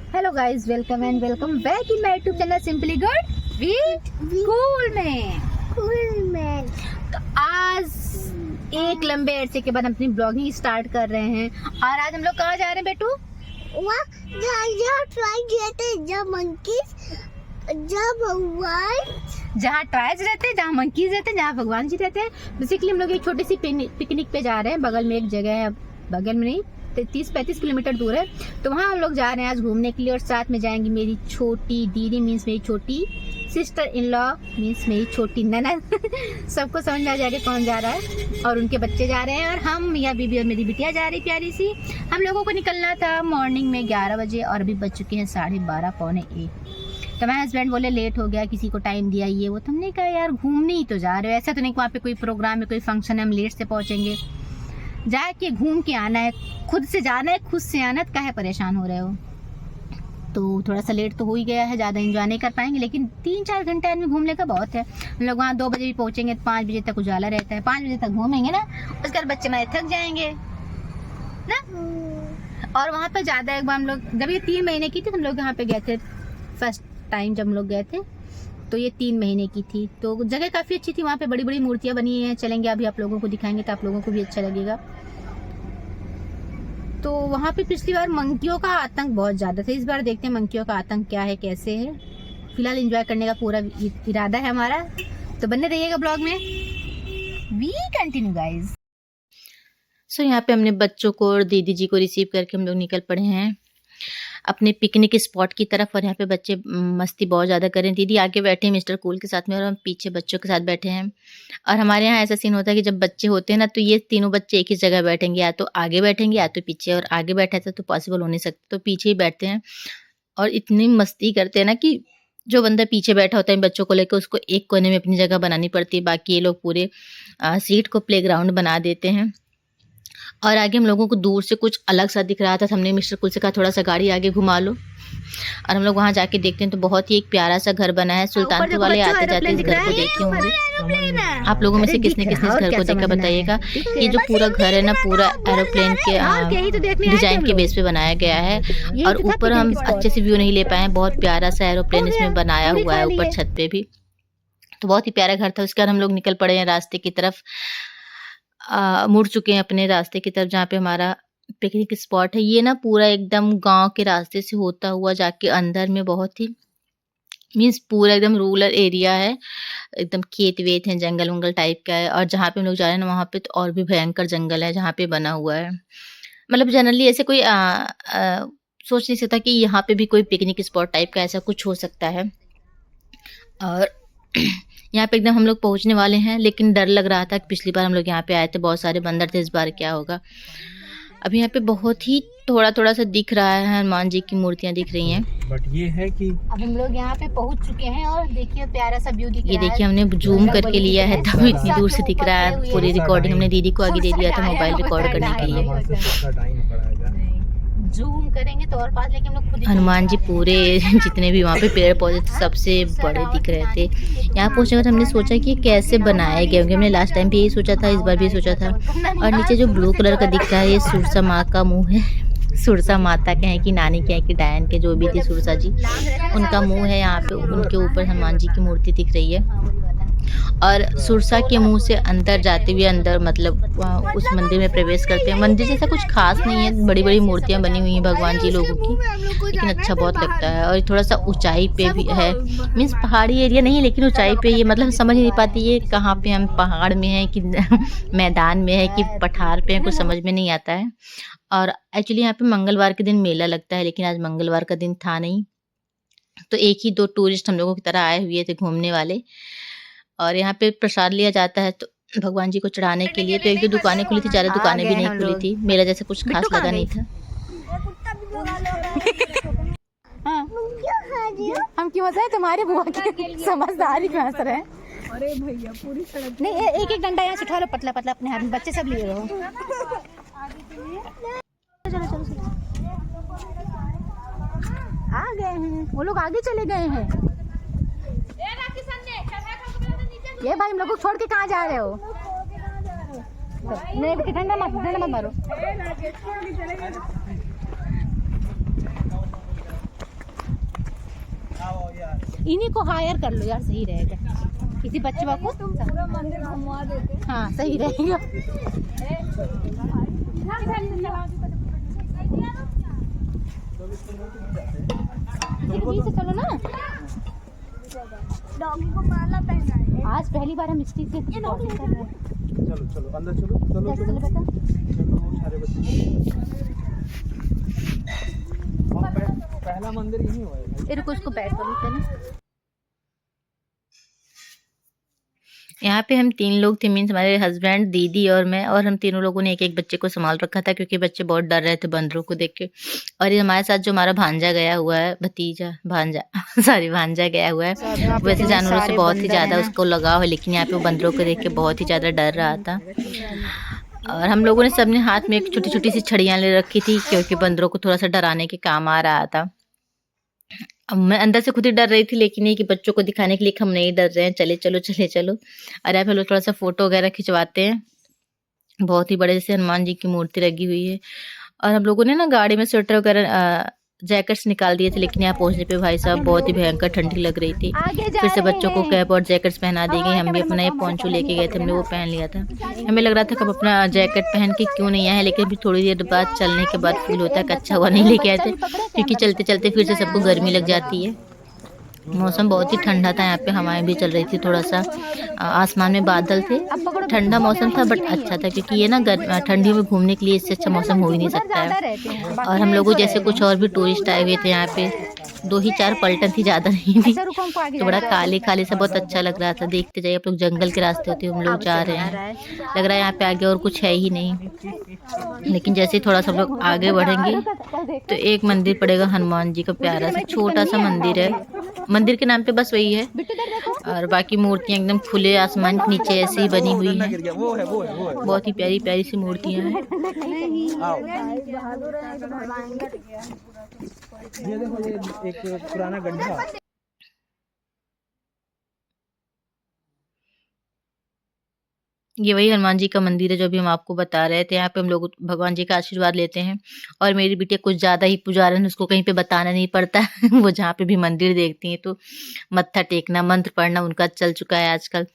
Hello guys, welcome and welcome back in my YouTube channel simply good with cool man. तो आज एक लंबे अरसे के बाद हम अपनी ब्लॉगिंग स्टार्ट कर रहे हैं और आज हम लोग कहाँ जा रहे हैं बेटू? जहाँ टॉयज रहते हैं, जहाँ मंकीज रहते हैं, जहाँ भगवान जी रहते हैं। बेसिकली हम लोग एक छोटी सी पिकनिक पे जा रहे हैं। बगल में एक जगह है, बगल में नहीं 30-35 किलोमीटर दूर है। तो वहाँ हम लोग जा रहे हैं आज घूमने के लिए और साथ में जाएंगी मेरी छोटी दीदी मीन्स मेरी छोटी सिस्टर इन लॉ मीन्स मेरी छोटी ननद सबको समझ में आ जाएगा कौन जा रहा है। और उनके बच्चे जा रहे हैं और हम मियाँ बीबी और मेरी बिटिया जा रही प्यारी सी। हम लोगों को निकलना था मॉर्निंग में 11 बजे और अभी बज चुके हैं 12:30 पौने 1। तो मेरे हस्बैंड बोले लेट हो गया, किसी को टाइम दिया ये वो। तुमने कहा यार घूमने ही तो जा रहे हो, ऐसा तो नहीं वहाँ पे कोई प्रोग्राम है, कोई फंक्शन है, हम लेट से पहुँचेंगे। जाके घूम के आना है, खुद से जाना है, खुद से आना है, काहे परेशान हो रहे हो। तो थोड़ा सा लेट तो हो ही गया है, ज़्यादा एंजॉय नहीं कर पाएंगे, लेकिन 3-4 घंटे आदमी घूमने का बहुत है। हम लोग वहाँ 2 बजे भी पहुँचेंगे, 5 बजे तक उजाला रहता है, 5 बजे तक घूमेंगे ना, उसके बाद बच्चे हमारे थक जाएंगे ना। और वहाँ पर ज़्यादा एक बार हम लोग जब ये 3 महीने की थी, हम लोग यहाँ पे गए थे फर्स्ट टाइम जब हम लोग गए थे, तो ये 3 महीने की थी। तो जगह काफ़ी अच्छी थी, वहाँ पे बड़ी बड़ी मूर्तियाँ बनी हैं। चलेंगे अभी आप लोगों को दिखाएंगे तो आप लोगों को भी अच्छा लगेगा। तो वहाँ पे पिछली बार मंकियों का आतंक बहुत ज़्यादा था, इस बार देखते हैं मंकियों का आतंक क्या है, कैसे है। फिलहाल एंजॉय करने का पूरा इरादा है हमारा, तो बने रहिएगा ब्लॉग में। We continue guys. सो यहाँ पे हमने बच्चों को और दीदी जी को रिसीव करके हम लोग निकल पड़े हैं अपने पिकनिक स्पॉट की तरफ। और यहाँ पे बच्चे मस्ती बहुत ज़्यादा कर रहे हैं। दीदी आगे बैठे हैं मिस्टर कूल के साथ में और हम पीछे बच्चों के साथ बैठे हैं। और हमारे यहाँ ऐसा सीन होता है कि जब बच्चे होते हैं ना, तो ये तीनों बच्चे एक ही जगह बैठेंगे, या तो आगे बैठेंगे या तो पीछे। और आगे बैठा था तो पॉसिबल हो नहीं सकता, तो पीछे ही बैठते हैं। और इतनी मस्ती करते हैं ना कि जो बंदा पीछे बैठा होता है बच्चों को लेकर, उसको एक कोने में अपनी जगह बनानी पड़ती है। बाकी ये लोग पूरे सीट को प्लेग्राउंड बना देते हैं। और आगे हम लोगों को दूर से कुछ अलग सा दिख रहा था, तो हमने मिस्टर कुल से कहा थोड़ा सा गाड़ी आगे घुमा लो। और हम लोग वहाँ जाके देखते हैं तो बहुत ही एक प्यारा सा घर बना है। सुल्तानपुर वाले आते जाते इस घर को देखे होंगे। आप लोगों में से किसने किसने इस घर को देखा बताइएगा। ये जो पूरा घर है ना, पूरा एरोप्लेन के डिजाइन के बेस पे बनाया गया है। और ऊपर हम अच्छे से व्यू नहीं ले पाए हैं, बहुत प्यारा सा एरोप्लेन इसमें बनाया हुआ है ऊपर छत पे भी। तो बहुत ही प्यारा घर था। उसके बाद हम लोग निकल पड़े हैं रास्ते की तरफ, मुड़ चुके हैं अपने रास्ते की तरफ जहाँ पे हमारा पिकनिक स्पॉट है। ये ना पूरा एकदम गांव के रास्ते से होता हुआ जाके अंदर में बहुत ही मीन्स पूरा एकदम रूरल एरिया है, एकदम खेत वेत है, जंगल वंगल टाइप का है। और जहाँ पे हम लोग जा रहे हैं ना, वहाँ पे तो और भी भयंकर जंगल है जहाँ पे बना हुआ है। मतलब जनरली ऐसे कोई सोच नहीं सकता कि यहाँ पे भी कोई पिकनिक स्पॉट टाइप का ऐसा कुछ हो सकता है। और यहाँ पे एकदम हम लोग पहुँचने वाले हैं, लेकिन डर लग रहा था कि पिछली बार हम लोग यहाँ पे आए थे बहुत सारे बंदर थे, इस बार क्या होगा। अभी यहाँ पे बहुत ही थोड़ा सा दिख रहा है, हनुमान जी की मूर्तियाँ दिख रही हैं। बट ये है कि अब हम लोग यहाँ पे पहुँच चुके हैं और देखिए प्यारा सा व्यू दिख रहा है। ये देखिए हमने जूम करके लिया है तब इतनी दूर से दिख रहा है। पूरी रिकॉर्डिंग हमने दीदी को आगे दे दिया था मोबाइल रिकॉर्ड करने के लिए। जूम करेंगे तो और पास, लेकिन हम लोग खुद हनुमान जी पूरे जितने भी वहाँ पे पेड़ पौधे थे सबसे बड़े दिख रहे थे। यहाँ पहुँचने के बाद हमने सोचा कि कैसे बनाया गया, क्योंकि हमने लास्ट टाइम भी यही सोचा था, इस बार भी यही सोचा था। और नीचे जो ब्लू कलर का दिख रहा है ये सुरसा माँ का मुँह है। सुरसा माता के हैं कि नानी के हैं कि डायन के, जो भी थी सुरसा जी, उनका मुँह है यहाँ पे। उनके ऊपर हनुमान जी की मूर्ति दिख रही है। और सुरसा के मुंह से अंदर जाते हुए अंदर मतलब उस मंदिर में प्रवेश करते हैं। मंदिर जैसा कुछ खास नहीं है, बड़ी बड़ी मूर्तियां बनी हुई हैं भगवान जी लोगों की, लेकिन अच्छा बहुत लगता है। और थोड़ा सा ऊंचाई पे भी है, मीन्स पहाड़ी एरिया नहीं लेकिन ऊंचाई पे। ये मतलब समझ नहीं पाती ये कहाँ पे हम पहाड़ में हैं कि मैदान में है कि पठार पे है, कुछ समझ में नहीं आता है। और एक्चुअली यहाँ पे मंगलवार के दिन मेला लगता है, लेकिन आज मंगलवार का दिन था नहीं, तो 1 ही 2 टूरिस्ट हम लोगों की तरह आए हुए थे घूमने वाले। और यहाँ पे प्रसाद लिया जाता है तो भगवान जी को चढ़ाने के लिए। तो 1-2 दुकानें खुली थी, ज़्यादा दुकानें भी नहीं खुली थी। मेला जैसा कुछ खास लगा नहीं था। हम क्यों हंस रहे हैं? तुम्हारे बुआ की समझदारी क्यों हंस रहे हैं? अरे भैया पूरी सड़क नहीं, एक एक डंडा यहाँ से उठा लो, पतला पतला अपने हाथ में, बच्चे सब लिए रहो। चलो चलो चलो, आ गए हैं वो लोग, आगे चले गए हैं। ये भाई हम लोग को छोड़ के कहाँ जा रहे हो? नहीं बेटी, ठंडा मत मारो। इन्हीं को हायर कर लो यार, सही रहेगा। किसी बच्चे को तुम पूरा मंदिर घुमा देते। हाँ सही रहेगा। बीच से चलो ना। डॉगी को माला पहना है। आज पहली बार हम स्टीक से चलो चलो अंदर चलो चलो चलो बेटा। चलो सारे बच्चे। पहला मंदिर यही हुआ है। फिर उसको बैठ कर लेते ना। यहाँ पे हम 3 लोग थे, मीन्स हमारे हस्बैंड, दीदी और मैं, और हम तीनों लोगों ने एक एक बच्चे को संभाल रखा था क्योंकि बच्चे बहुत डर रहे थे बंदरों को देख के। और ये हमारे साथ जो हमारा भांजा गया हुआ है, भतीजा भांजा सॉरी भांजा गया हुआ है, वैसे जानवरों से बहुत ही ज़्यादा उसको लगाव है, लेकिन यहाँ पे वो बंदरों को देख के बहुत ही ज़्यादा डर रहा था। और हम लोगों ने सबने हाथ में एक छोटी छोटी सी छड़ियाँ ले रखी थी क्योंकि बंदरों को थोड़ा सा डराने के काम आ रहा था। अब मैं अंदर से खुद ही डर रही थी, लेकिन ये कि बच्चों को दिखाने के लिए कि हम नहीं डर रहे हैं, चले चलो चले चलो। और यहाँ पे लोग थोड़ा सा फोटो वगैरह खिंचवाते हैं। बहुत ही बड़े से हनुमान जी की मूर्ति लगी हुई है। और हम लोगों ने ना गाड़ी में स्वेटर वगैरह जैकेट्स निकाल दिए थे, लेकिन यहाँ पहुंचने पे भाई साहब बहुत ही भयंकर ठंडी लग रही थी। फिर से बच्चों को कैप और जैकेट्स पहना दी गई। हम भी अपना ये पोंचो लेके गए थे, हमने वो पहन लिया था। हमें लग रहा था कि हम अपना जैकेट पहन के क्यों नहीं आए, लेकिन अभी थोड़ी देर बाद चलने के बाद फील होता है कि अच्छा हुआ नहीं लेके आए थे, क्योंकि चलते चलते फिर से सबको गर्मी लग जाती है। मौसम बहुत ही ठंडा था, यहाँ पे हवाएं भी चल रही थी, थोड़ा सा आसमान में बादल थे, ठंडा मौसम था बट अच्छा था, क्योंकि ये ना ठंडी में घूमने के लिए इससे अच्छा मौसम हो ही नहीं सकता है। और हम लोगों जैसे कुछ और भी टूरिस्ट आए हुए थे यहाँ पे, 2 ही 4 पलटन थी, ज़्यादा नहीं थी, तो बड़ा काले काले सा बहुत अच्छा लग रहा था। देखते जाइए आप लोग, जंगल के रास्ते होते हम लोग जा रहे हैं, लग रहा है यहाँ पे आगे और कुछ है ही नहीं। लेकिन जैसे ही थोड़ा सा लोग आगे बढ़ेंगे तो एक मंदिर पड़ेगा, हनुमान जी का प्यारा सा छोटा सा मंदिर है। मंदिर के नाम पे बस वही है, और बाकी मूर्तियाँ एकदम खुले आसमान के नीचे ऐसे ही बनी हुई हैं। बहुत ही प्यारी प्यारी सी मूर्तियाँ हैं। ये देखो, ये एक पुराना गड्ढा। ये वही हनुमान जी का मंदिर है जो अभी हम आपको बता रहे थे। यहाँ पे हम लोग भगवान जी का आशीर्वाद लेते हैं। और मेरी बिटिया कुछ ज़्यादा ही पुजारन, उसको कहीं पे बताना नहीं पड़ता वो जहाँ पे भी मंदिर देखती हैं तो मत्था टेकना, मंत्र पढ़ना उनका चल चुका है आजकल।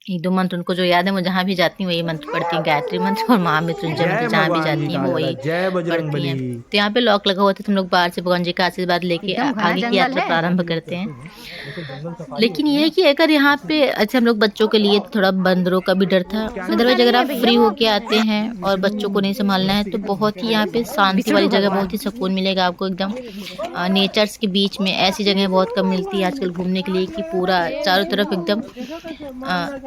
1-2 मंत्र उनको जो याद है, वो जहाँ भी जाती हैं वही मंत्र पढ़ती हैं, गायत्री मंत्र और महामृत्युंजय मंत्र, जहाँ भी जाती हैं वो वही पढ़ती हैं। तो यहाँ पे लॉक लगा हुआ था, तो हम लोग बाहर से भगवान जी का आशीर्वाद लेके आगे की यात्रा प्रारंभ करते हैं। लेकिन ये है कि अगर यहाँ पे अच्छा हम लोग बच्चों के लिए थोड़ा बंदरों का भी डर था। अदरवाइज अगर आप फ्री होके आते हैं और बच्चों को नहीं संभालना है तो बहुत ही यहाँ पे शांति वाली जगह, बहुत ही सुकून मिलेगा आपको एकदम नेचर्स के बीच में। ऐसी जगह बहुत कम मिलती है आजकल घूमने के लिए कि पूरा चारों तरफ एकदम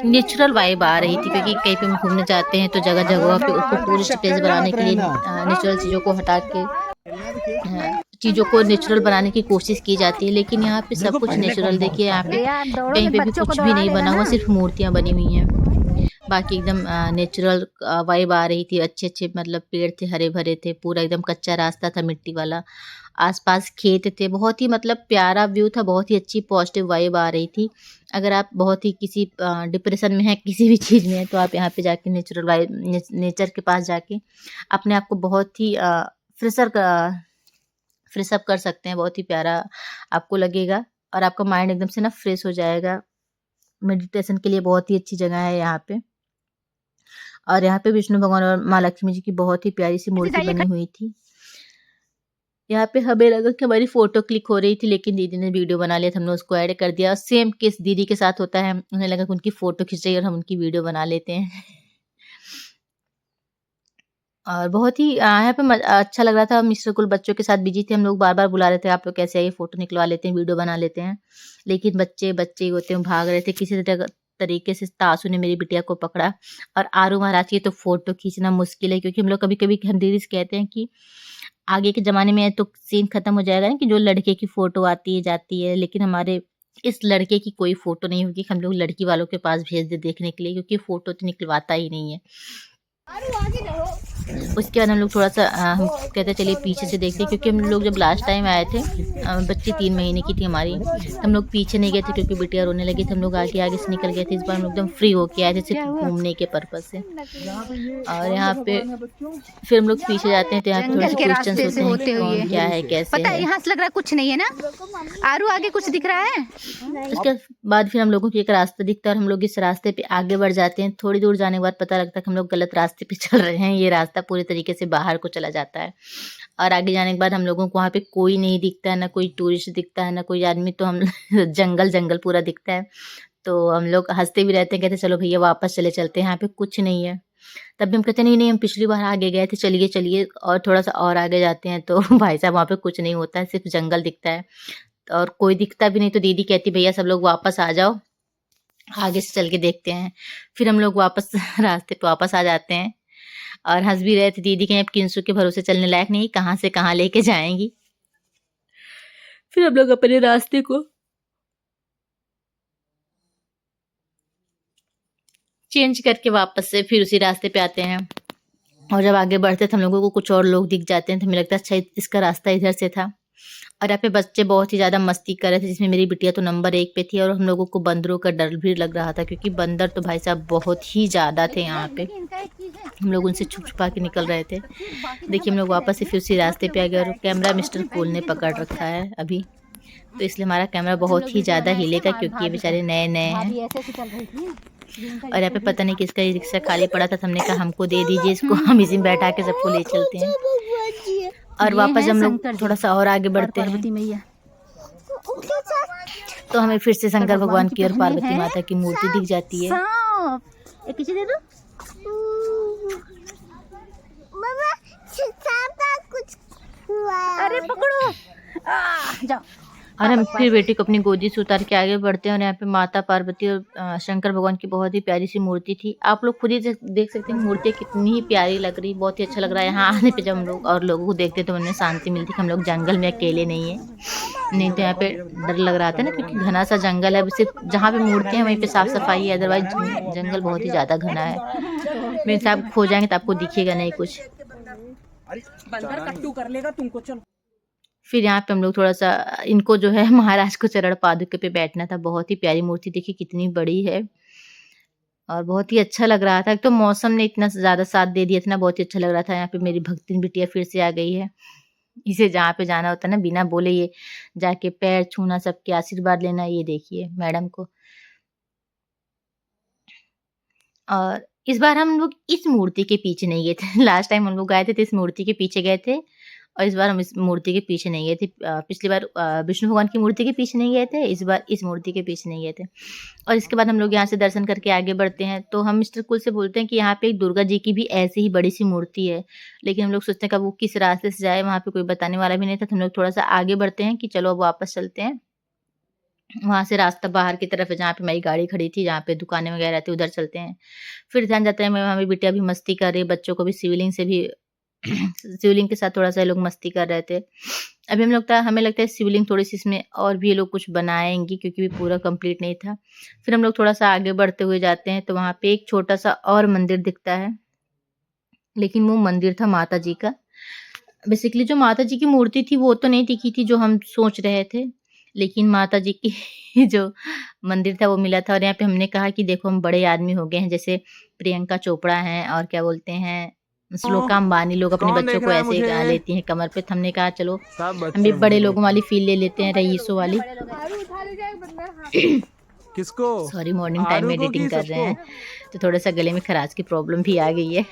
नेचुरल वाइब आ रही थी, क्योंकि कहीं पे हम घूमने जाते हैं तो जगह जगह पे उसको टूरिस्ट प्लेस बनाने के लिए नेचुरल चीज़ों को हटा के चीज़ों को नेचुरल बनाने की कोशिश की जाती है। लेकिन यहाँ पे सब कुछ नेचुरल, देखिए यहाँ पे कहीं पे भी कुछ भी नहीं बना हुआ, सिर्फ मूर्तियाँ बनी हुई हैं। बाकी एकदम नेचुरल वाइब आ रही थी। अच्छे अच्छे मतलब पेड़ थे, हरे भरे थे, पूरा एकदम कच्चा रास्ता था मिट्टी वाला, आसपास खेत थे, बहुत ही मतलब प्यारा व्यू था, बहुत ही अच्छी पॉजिटिव वाइब आ रही थी। अगर आप बहुत ही किसी डिप्रेशन में हैं, किसी भी चीज़ में हैं, तो आप यहाँ पे जाके नेचुरल वाइब, नेचर के पास जाके अपने आप को बहुत ही फ्रेशअप कर सकते हैं। बहुत ही प्यारा आपको लगेगा और आपका माइंड एकदम से ना फ्रेश हो जाएगा। मेडिटेशन के लिए बहुत ही अच्छी जगह है यहाँ पे। और यहाँ पे विष्णु भगवान और माँ लक्ष्मी जी की बहुत ही प्यारी सी मूर्ति बनी हुई थी। यहाँ पे हमें लगा कि हमारी फोटो क्लिक हो रही थी, लेकिन दीदी ने वीडियो बना लिया था, हमने उसको ऐड कर दिया। सेम केस दीदी के साथ होता है, उन्हें लगा कि उनकी फोटो खींच रही है और हम उनकी वीडियो बना लेते हैं। और बहुत ही यहाँ पे अच्छा लग रहा था। मिस्टर कुल बच्चों के साथ बिजी थे, हम लोग बार बार बुला रहे थे, आप लोग कैसे आइए, फोटो निकलवा लेते हैं, वीडियो बना लेते हैं। लेकिन बच्चे ही होते हैं, भाग रहे थे। किसी तरीके से तासू ने मेरी बिटिया को पकड़ा। और आरू महाराज की तो फोटो खींचना मुश्किल है, क्योंकि हम लोग कभी कभी हम दीदी से कहते हैं कि आगे के ज़माने में तो सीन खत्म हो जाएगा ना, कि जो लड़के की फ़ोटो आती है जाती है, लेकिन हमारे इस लड़के की कोई फ़ोटो नहीं होगी। हम लोग लड़की वालों के पास भेज दे देखने के लिए, क्योंकि फ़ोटो तो निकलवाता ही नहीं है। उसके बाद हम लोग थोड़ा सा हम कहते चलिए पीछे से देखते हैं, क्योंकि हम लोग जब लास्ट टाइम आए थे बच्ची 3 महीने की थी हमारी, तो हम लोग पीछे नहीं गए थे क्योंकि बिटिया रोने लगी थी। हम लोग आगे आगे से निकल गए थे। इस बार हम लोग एकदम फ्री होके आए थे सिर्फ घूमने के पर्पज से। और यहाँ पे फिर हम लोग पीछे जाते हैं तो यहाँ पे थोड़े से जंगल के रास्ते क्वेश्चन से होते होते हैं हुए। कौन क्या है कैसे पता है है। यहाँ से लग रहा है कुछ नहीं है ना, आरू आगे कुछ दिख रहा है। उसके बाद फिर हम लोगों को एक रास्ता दिखता है और हम लोग इस रास्ते पे आगे बढ़ जाते हैं। थोड़ी दूर जाने के बाद पता लगता है कि हम लोग गलत रास्ते पे चल रहे हैं। ये रास्ता पूरी तरीके से बाहर को चला जाता है और आगे जाने के बाद हम लोगों को वहाँ पे कोई नहीं दिखता है, ना कोई टूरिस्ट दिखता है, ना कोई आदमी। तो हम जंगल जंगल पूरा दिखता है। तो हम लोग हंसते भी रहते हैं, कहते चलो भैया वापस चले चलते हैं, यहाँ पे कुछ नहीं है। तब भी हम कहते नहीं नहीं हम पिछली बार आगे गए थे, चलिए चलिए और थोड़ा सा और आगे जाते हैं। तो भाई साहब वहाँ पे कुछ नहीं होता है, सिर्फ जंगल दिखता है और कोई दिखता भी नहीं। तो दीदी कहती भैया सब लोग वापस आ जाओ, आगे से चल के देखते हैं। फिर हम लोग वापस रास्ते पे वापस आ जाते हैं और हंस भी रहे थे। दीदी कहीं अब किंसू के भरोसे चलने लायक नहीं, कहाँ से कहाँ लेके जाएंगी। फिर हम लोग अपने रास्ते को चेंज करके वापस से फिर उसी रास्ते पे आते हैं। और जब आगे बढ़ते तो हम लोगों को कुछ और लोग दिख जाते हैं। तो हमें लगता है अच्छा इसका रास्ता इधर से था। और यहाँ पे बच्चे बहुत ही ज़्यादा मस्ती कर रहे थे, जिसमें मेरी बिटिया तो नंबर 1 पे थी। और हम लोगों को बंदरों का डर भी लग रहा था क्योंकि बंदर तो भाई साहब बहुत ही ज़्यादा थे यहाँ पे। हम लोग उनसे छुप छुपा के निकल रहे थे। देखिए हम लोग वापस से फिर उसी रास्ते पे आ गए और कैमरा मिस्टर कूल ने पकड़ रखा है अभी, तो इसलिए हमारा कैमरा बहुत ही ज़्यादा हिलेगा क्योंकि ये बेचारे नए नए हैं। और यहाँ पे पता नहीं किसका ये रिक्शा खाली पड़ा था, तो हमने कहा हमको दे दीजिए इसको, हम इसी में बैठा के सबको ले चलते हैं। और वापस हम लोग थोड़ा सा और आगे बढ़ते हैं तो हमें फिर से शंकर भगवान की और पार्वती माता की मूर्ति दिख जाती है। एक किसी दे दो। अरे पकड़ो, जाओ। और हम फिर बेटी को अपनी गोदी से उतार के आगे बढ़ते हैं। और यहाँ पे माता पार्वती और शंकर भगवान की बहुत ही प्यारी सी मूर्ति थी। आप लोग खुद ही देख सकते हैं मूर्ति कितनी ही प्यारी लग रही, बहुत ही अच्छा लग रहा है। यहाँ आने पे जब हम लोग और लोगों को देखते तो मन में शांति मिलती कि हम लोग जंगल में अकेले नहीं है। नहीं तो यहाँ पे डर लग रहा था ना, क्योंकि घना सा जंगल है। सिर्फ जहाँ पे मूर्ति है वहीं पे साफ सफाई है, अदरवाइज जंगल बहुत ही ज़्यादा घना है। मेरे साथ खो जाएंगे तो आपको दिखेगा नहीं कुछ। बंदर कट्टू कर लेगा तुमको। चलो फिर यहाँ पे हम लोग थोड़ा सा इनको जो है महाराज को चरण पादुके पे बैठना था। बहुत ही प्यारी मूर्ति, देखिए कितनी बड़ी है और बहुत ही अच्छा लग रहा था। तो मौसम ने इतना ज़्यादा साथ दे दिया था ना, बहुत ही अच्छा लग रहा था। यहाँ पे मेरी भक्तिन बिटिया फिर से आ गई है। इसे जहाँ पे जाना होता है ना बिना बोले ये जाके पैर छूना, सबके आशीर्वाद लेना। ये देखिए मैडम को। और इस बार हम लोग इस मूर्ति के पीछे नहीं गए थे। लास्ट टाइम हम लोग गए थे तो इस मूर्ति के पीछे गए थे और इस बार हम इस मूर्ति के पीछे नहीं गए थे। पिछली बार विष्णु भगवान की मूर्ति के पीछे नहीं गए थे, इस बार इस मूर्ति के पीछे नहीं गए थे। और इसके बाद हम लोग यहाँ से दर्शन करके आगे बढ़ते हैं। तो हम मिस्टर कुल से बोलते हैं कि यहाँ पे एक दुर्गा जी की भी ऐसी ही बड़ी सी मूर्ति है, लेकिन हम लोग सोचते हैं कि वो किस रास्ते से जाए, वहाँ पे कोई बताने वाला भी नहीं था। तो हम लोग थोड़ा सा आगे बढ़ते हैं कि चलो अब वापस चलते हैं। वहाँ से रास्ता बाहर की तरफ है, जहाँ पे मेरी गाड़ी खड़ी थी, जहाँ पे दुकानें वगैरह थी, उधर चलते हैं। फिर ध्यान जाते हैं हमारी बिटिया भी मस्ती कर रही है, बच्चों को भी शिवलिंग से भी शिवलिंग के साथ थोड़ा सा लोग मस्ती कर रहे थे। अभी हमें लगता है शिवलिंग थोड़ी सी इसमें और भी ये लोग कुछ बनाएंगी क्योंकि भी पूरा कंप्लीट नहीं था। फिर हम लोग थोड़ा सा आगे बढ़ते हुए जाते हैं तो वहाँ पे एक छोटा सा और मंदिर दिखता है, लेकिन वो मंदिर था माता जी का। बेसिकली जो माता जी की मूर्ति थी वो तो नहीं दिखी थी जो हम सोच रहे थे, लेकिन माता जी की जो मंदिर था वो मिला था। और यहाँ पे हमने कहा कि देखो हम बड़े आदमी हो गए हैं, जैसे प्रियंका चोपड़ा हैं और क्या बोलते हैं श्लोका अंबानी, लोग अपने बच्चों को ऐसे लेती हैं कमर पे। तो हमने कहा चलो हम भी बड़े लोगों वाली फील ले लेते हैं, रईसों वाली। किसको? सॉरी मॉर्निंग टाइम में एडिटिंग कर रहे हैं तो थोड़ा सा गले में खराश की प्रॉब्लम भी आ गई है।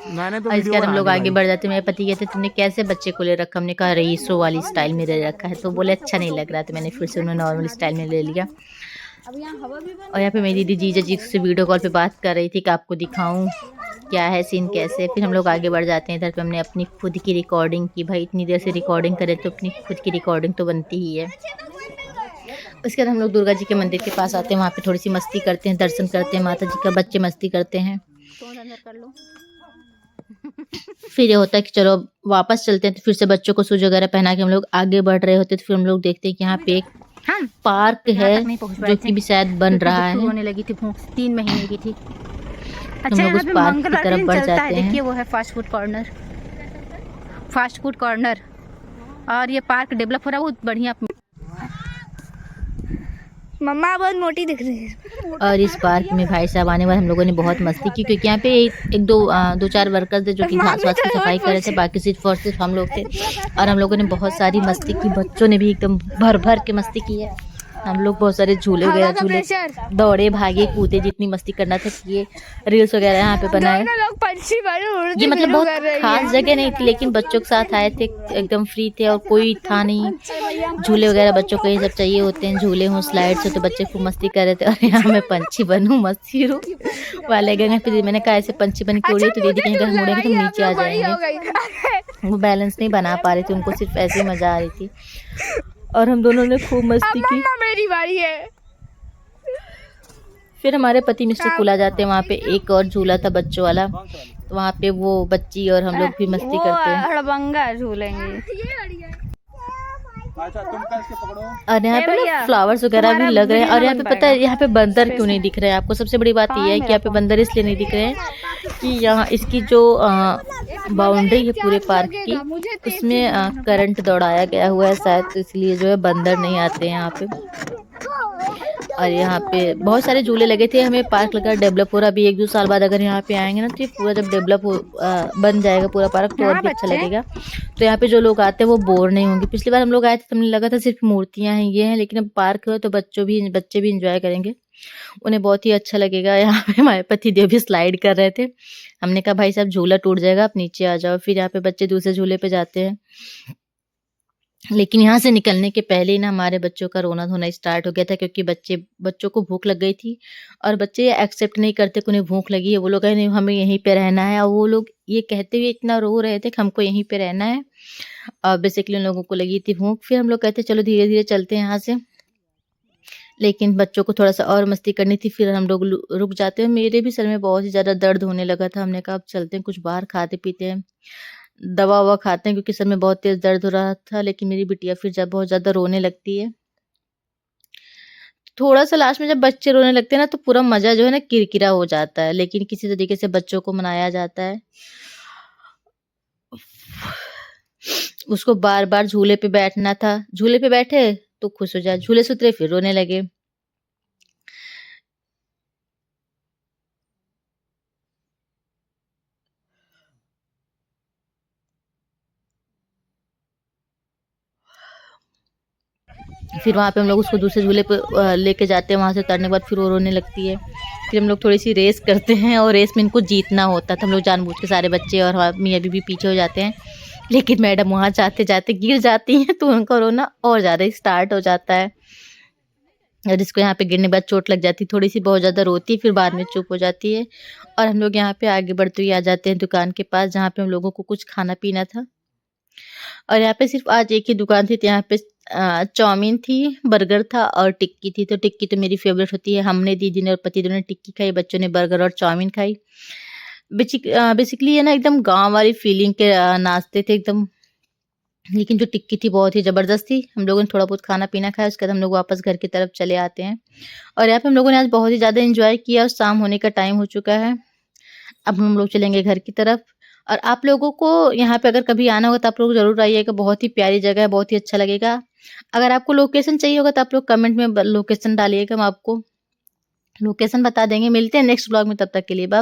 मैंने तो और इसके बाद हम लोग आगे बढ़ जाते। मेरे पति कहते तुमने कैसे बच्चे को ले रखा, हमने कहा रईसों वाली स्टाइल में ले रखा है। तो बोले अच्छा नहीं लग रहा, तो मैंने फिर से उन्हें नॉर्मल स्टाइल में ले लिया। और यहाँ पे मेरी दीदी जीजा जी से वीडियो कॉल पे बात कर रही थी कि आपको दिखाऊं क्या है सीन कैसे। फिर हम लोग आगे बढ़ जाते हैं। इधर पे हमने अपनी खुद की रिकॉर्डिंग की, भाई इतनी देर से रिकॉर्डिंग करे तो अपनी खुद की रिकॉर्डिंग तो बनती ही है। उसके बाद हम लोग दुर्गा जी के मंदिर के पास आते हैं, वहाँ पे थोड़ी सी मस्ती करते हैं, दर्शन करते हैं माता जी का, बच्चे मस्ती करते हैं। फिर ये होता है कि चलो वापस चलते हैं। तो फिर से बच्चों को शूज वगैरह पहना के हम लोग आगे बढ़ रहे होते। तो फिर हम लोग देखते हैं कि यहाँ पे एक पार्क है जो कि भी शायद बन रहा है। होने लगी थी, 3 महीने की थी। अच्छा लोग यहाँ उस पे पार्क की मंगलवार के तरफ दिन बढ़ चलता है, जाते हैं। देखिए वो है fast food corner, fast food corner. और ये पार्क डेवलप हो रहा है बहुत बढ़िया। मम्मा बहुत मोटी दिख रही है। और इस पार्क में भाई साहब आने वाले हम लोगों ने बहुत मस्ती की, क्योंकि यहाँ पे दो चार वर्कर थे जो कि घास वास की सफाई कर रहे थे, बाकी सिर्फ हम लोग थे। और हम लोगों ने बहुत सारी मस्ती की, बच्चों ने भी एकदम भर भर के मस्ती की है। हम लोग बहुत सारे झूले वगैरह झूले, दौड़े भागे कूदे, जितनी मस्ती करना था किए, रील्स वगैरह यहाँ पे बनाए। लोग पंछी बने उड़ते ये मतलब फिरू बहुत कर रही खास जगह नहीं थी, लेकिन बच्चों के साथ आए थे, एकदम फ्री थे और कोई था नहीं। झूले वगैरह बच्चों को ये सब चाहिए होते हैं, झूले हों स्लाइड्स हो, तो बच्चे खूब मस्ती कर रहे थे। और यहाँ मैं पंछी बनूं मस्ती रू वाले गए। फिर मैंने कहा ऐसे पंछी बन के उड़िए, तो दीदी कहीं अगर हम उड़ेंगे तो नीचे आ जाएंगे। वो बैलेंस नहीं बना पा रही थी, उनको सिर्फ ऐसे ही मजा आ रही थी। और हम दोनों ने खूब मस्ती की। मेरी बारी है। फिर हमारे पति मिस्टर कुला जाते हैं, वहाँ पे एक और झूला था बच्चों वाला, तो वहाँ पे वो बच्ची और हम लोग भी मस्ती करते हैं। हड़बंगा झूलेंगे। अच्छा तुम क्या इसके पकड़ो। और यहाँ पे ना फ्लावर्स वगैरह भी लग रहे हैं। और यहाँ पे पता है यहाँ पे बंदर क्यों नहीं दिख रहे हैं आपको? सबसे बड़ी बात ये है कि यहाँ पे बंदर इसलिए नहीं दिख रहे हैं कि यहाँ इसकी जो बाउंड्री है पूरे पार्क की, उसमें करंट दौड़ाया गया हुआ है शायद, तो इसलिए जो है बंदर नहीं आते हैं यहाँ पे। और यहाँ पे बहुत सारे झूले लगे थे। हमें पार्क लगा डेवलप हो रहा, अभी 1-2 साल बाद अगर यहाँ पे आएंगे ना, तो ये पूरा जब डेवलप बन जाएगा पूरा पार्क, तो और भी अच्छा लगेगा। तो यहाँ पे जो लोग आते हैं वो बोर नहीं होंगे। पिछली बार हम लोग आए थे तो हमें लगा था सिर्फ मूर्तियाँ हैं ये हैं, लेकिन अब पार्क है तो बच्चे भी इंजॉय करेंगे, उन्हें बहुत ही अच्छा लगेगा। यहाँ पे हमारे पति देव भी स्लाइड कर रहे थे। हमने कहा भाई साहब झूला टूट जाएगा, आप नीचे आ जाओ। फिर यहाँ पे बच्चे दूसरे झूले पे जाते हैं। लेकिन यहाँ से निकलने के पहले ही ना हमारे बच्चों का रोना धोना स्टार्ट हो गया था, क्योंकि बच्चों को भूख लग गई थी। और बच्चे एक्सेप्ट नहीं करते कि उन्हें भूख लगी है। वो लोग कहे नहीं हमें यहीं पे रहना है, और वो लोग ये कहते हुए इतना रो रहे थे कि हमको यहीं पे रहना है। और बेसिकली उन लोगों को लगी थी भूख। फिर हम लोग कहते चलो धीरे धीरे चलते हैं यहाँ से, लेकिन बच्चों को थोड़ा सा और मस्ती करनी थी। फिर हम लोग रुक जाते हैं। मेरे भी सर में बहुत ही ज़्यादा दर्द होने लगा था। हमने कहा अब चलते हैं, कुछ बाहर खाते पीते हैं, दवा ववा खाते हैं, क्योंकि सर में बहुत तेज दर्द हो रहा था। लेकिन मेरी बिटिया फिर जब बहुत ज़्यादा रोने लगती है, थोड़ा सा लास्ट में जब बच्चे रोने लगते हैं ना, तो पूरा मज़ा जो है ना किरकिरा हो जाता है। लेकिन किसी तरीके से बच्चों को मनाया जाता है। उसको बार बार झूले पे बैठना था, झूले पे बैठे तो खुश हो जाए, झूले से उतरे फिर रोने लगे। फिर वहाँ पे हम लोग उसको दूसरे झूले पे लेके जाते हैं। वहाँ से उतरने के बाद फिर वो रोने लगती है। फिर हम लोग थोड़ी सी रेस करते हैं, और रेस में इनको जीतना होता है, तो हम लोग जानबूझ के सारे बच्चे और मियाँ बीबी पीछे हो जाते हैं। लेकिन मैडम वहाँ जाते जाते गिर जाती हैं, तो उनका रोना और ज़्यादा स्टार्ट हो जाता है। और जिसको यहाँ पे गिरने के बाद चोट लग जाती है, थोड़ी सी बहुत ज़्यादा रोती है, फिर बाद में चुप हो जाती है। और हम लोग यहाँ पे आगे बढ़ते हुए आ जाते हैं दुकान के पास, जहाँ पे हम लोगों को कुछ खाना पीना था। और यहाँ पे सिर्फ आज एक ही दुकान थी, तो यहाँ पे चाउमीन थी, बर्गर था और टिक्की थी। तो टिक्की तो मेरी फेवरेट होती है। हमने, दीदी ने और पति दोनों ने टिक्की खाई, बच्चों ने बर्गर और चाउमीन खाई। बेसिकली ये ना एकदम गांव वाली फीलिंग के नाश्ते थे एकदम। लेकिन जो टिक्की थी बहुत ही ज़बरदस्त थी। हम लोगों ने थोड़ा बहुत खाना पीना खाया, उसके बाद हम लोग वापस घर की तरफ चले आते हैं। और यहाँ पे हम लोगों ने आज बहुत ही ज़्यादा एंजॉय किया, और शाम होने का टाइम हो चुका है। अब हम लोग चलेंगे घर की तरफ। और आप लोगों को यहाँ पे अगर कभी आना होगा तो आप लोग ज़रूर आइएगा, बहुत ही प्यारी जगह है, बहुत ही अच्छा लगेगा। अगर आपको लोकेशन चाहिए होगा तो आप लोग कमेंट में लोकेशन डालिएगा, हम आपको लोकेशन बता देंगे। मिलते हैं नेक्स्ट ब्लॉग में, तब तक के लिए बाय।